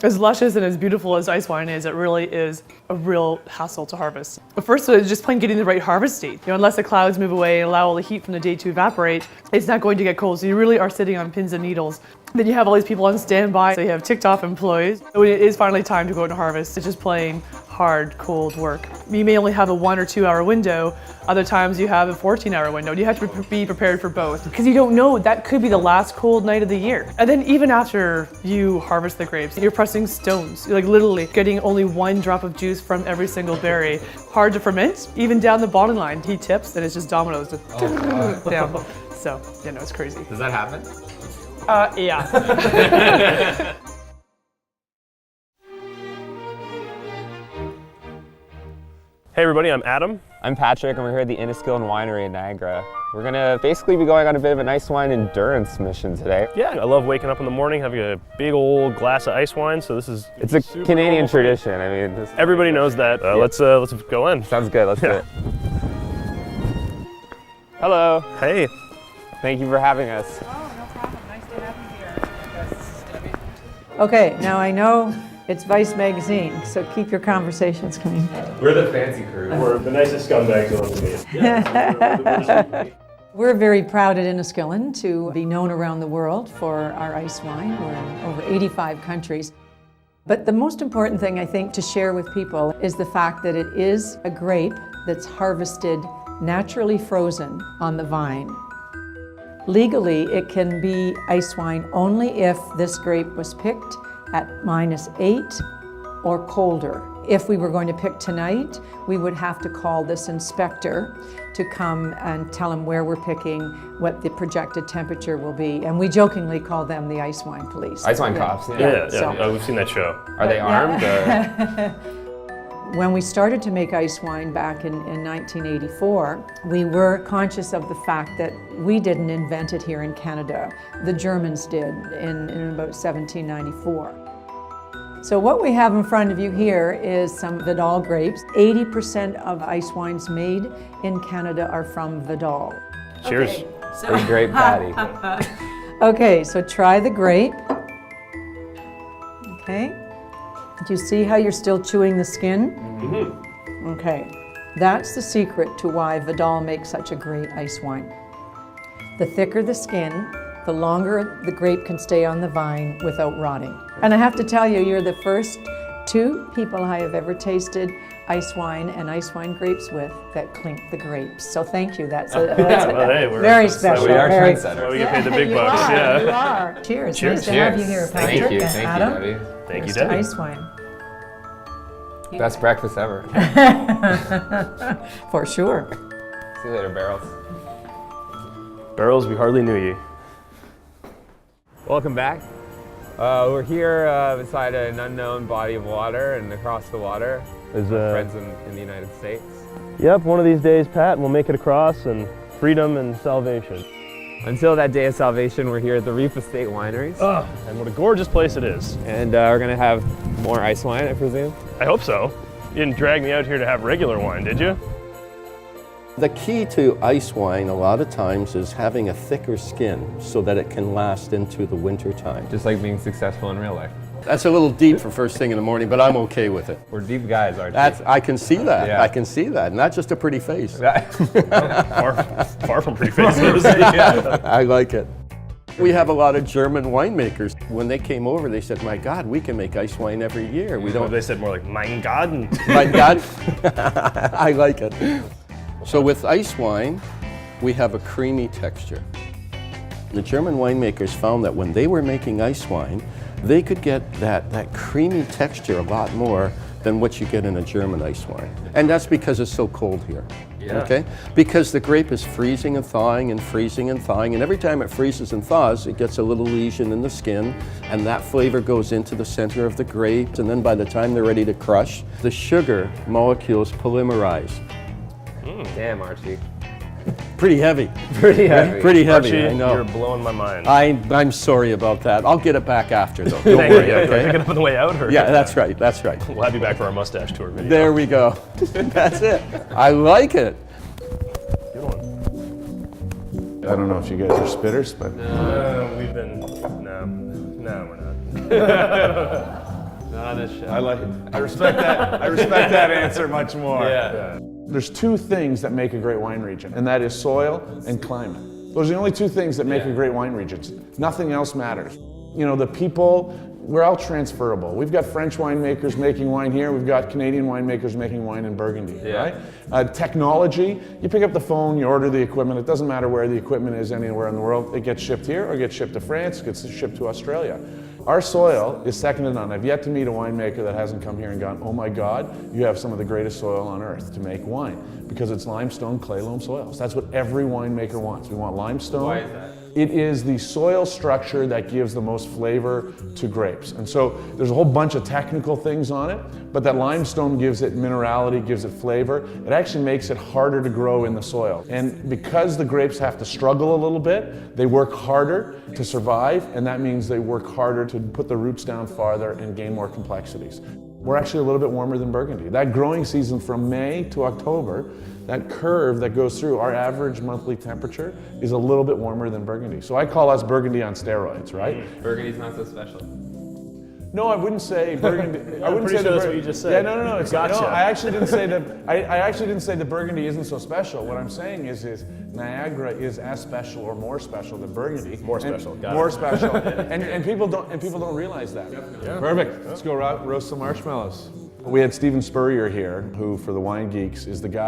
As luscious and as beautiful as ice wine is, it really is a real hassle to harvest. But first, it's just plain getting the right harvest date. Unless the clouds move away and allow all the heat from the day to evaporate, it's not going to get cold. So you really are sitting on pins and needles. Then you have all these people on standby. So you have ticked off employees. When it is finally time to go out and harvest, it's just plain hard, cold work. You may only have a 1 or 2 hour window. Other times you have a 14-hour window. And you have to be prepared for both because you don't know, that could be the last cold night of the year. And then even after you harvest the grapes, you're pressing stones. You're like literally getting only 1 drop of juice from every single berry. Hard to ferment, even down the bottom line. He tips and it's just dominoes down. So, you know, it's crazy. Does that happen? Yeah. Hey everybody, I'm Adam. I'm Patrick, and we're here at the Enniskillen Winery in Niagara. We're gonna basically be going on a bit of an ice wine endurance mission today. Yeah, I love waking up in the morning, having a big old glass of ice wine. So this is It's a Canadian tradition. I mean, everybody knows that. Let's go in. Sounds good. Let's do it. Hello. Hey. Thank you for having us. Oh, no problem. Nice to have you here. Okay, now I know it's Vice magazine, so keep your conversations coming. We're the fancy crew. We're the nicest scumbags you'll ever meet. We're very proud at Enniskillen to be known around the world for our ice wine. We're in over 85 countries. But the most important thing, I think, to share with people is the fact that it is a grape that's harvested naturally frozen on the vine. Legally, it can be ice wine only if this grape was picked at -8 or colder. If we were going to pick tonight, we would have to call this inspector to come and tell him where we're picking, what the projected temperature will be. And we jokingly call them the ice wine police. Ice wine cops. Yeah, So- we've seen that show. Are they armed or? When we started to make ice wine back in 1984, we were conscious of the fact that we didn't invent it here in Canada. The Germans did in about 1794. So what we have in front of you here is some Vidal grapes. 80% of ice wines made in Canada are from Vidal. Cheers. A grape patty. Okay, so try the grape. Okay. Do you see how you're still chewing the skin? Mm-hmm. Okay. That's the secret to why Vidal makes such a great ice wine. The thicker the skin, the longer the grape can stay on the vine without rotting. And I have to tell you, you're the first 2 people I have ever tasted ice wine and ice wine grapes with that clink the grapes. So thank you. That's Well, hey, very special. We are very, trendsetters. We get paid the big you bucks. are, Yeah. You are. Cheers. Cheers. Nice to have you here, Thank Patrick you. and Thank Adam. you, Debbie. Thank you, Here's to Debbie. ice wine. Best breakfast ever. For sure. See you later, Barrels. Barrels, we hardly knew you. Welcome back. We're here beside an unknown body of water, and across the water, Is friends in the United States. Yep, one of these days, Pat, we'll make it across, and freedom and salvation. Until that day of salvation, we're here at the Reef Estate Wineries. Oh, and what a gorgeous place it is. And we're gonna have more ice wine, I presume. I hope so. You didn't drag me out here to have regular wine, did you? The key to ice wine a lot of times is having a thicker skin so that it can last into the winter time. Just like being successful in real life. That's a little deep for first thing in the morning, but I'm okay with it. We're deep guys, aren't we? I can see that. Yeah. I can see that. Not just a pretty face. Far from pretty faces. Yeah. I like it. We have a lot of German winemakers. When they came over, they said, "My God, we can make ice wine every year. We don't." They said more like, mein Gott. My God, I like it. So with ice wine, we have a creamy texture. The German winemakers found that when they were making ice wine, they could get that creamy texture a lot more than what you get in a German ice wine. And that's because it's so cold here. Yeah. Okay? Because the grape is freezing and thawing and freezing and thawing, and every time it freezes and thaws, it gets a little lesion in the skin, and that flavor goes into the center of the grapes, and then by the time they're ready to crush, the sugar molecules polymerize. Damn, Archie. Pretty heavy. Pretty heavy. Pretty heavy, Archie, I know. you're blowing my mind. I'm sorry about that. I'll get it back after, though. Don't Thank worry, you. okay? Pick it up on the way out? Or? Yeah, that's right, that's right. We'll have you back for our mustache tour video. There we go. That's it. I like it. Good one. I don't know if you guys are spitters, but We've been, no, we're not. Not on this show. I respect that. I respect that answer much more. Yeah. There's two things that make a great wine region, and that is soil and climate. Those are the only two things that make a great wine region. Nothing else matters. You know, the people, we're all transferable. We've got French winemakers making wine here. We've got Canadian winemakers making wine in Burgundy, right? Technology, you pick up the phone, you order the equipment. It doesn't matter where the equipment is anywhere in the world. It gets shipped here or gets shipped to France, gets shipped to Australia. Our soil is second to none. I've yet to meet a winemaker that hasn't come here and gone, oh my God, you have some of the greatest soil on earth to make wine, because it's limestone, clay loam soils. That's what every winemaker wants. We want limestone. Why is that? It is the soil structure that gives the most flavor to grapes. And so there's a whole bunch of technical things on it, but that limestone gives it minerality, gives it flavor. It actually makes it harder to grow in the soil. And because the grapes have to struggle a little bit, they work harder to survive, and that means they work harder to put the roots down farther and gain more complexities. We're actually a little bit warmer than Burgundy. That growing season from May to October, that curve that goes through, our average monthly temperature is a little bit warmer than Burgundy. So I call us Burgundy on steroids, right? Burgundy's not so special. No, I wouldn't say Burgundy. I wouldn't pretty say sure that that's what you just said. Yeah, no. It's Gotcha. No, I actually didn't say that. I actually didn't say that Burgundy isn't so special. What I'm saying is Niagara is as special or more special than Burgundy. More special. Got More it. special. and people don't realize that. Yeah. Perfect. Let's go roast some marshmallows. We had Stephen Spurrier here, who for the Wine Geeks is the guy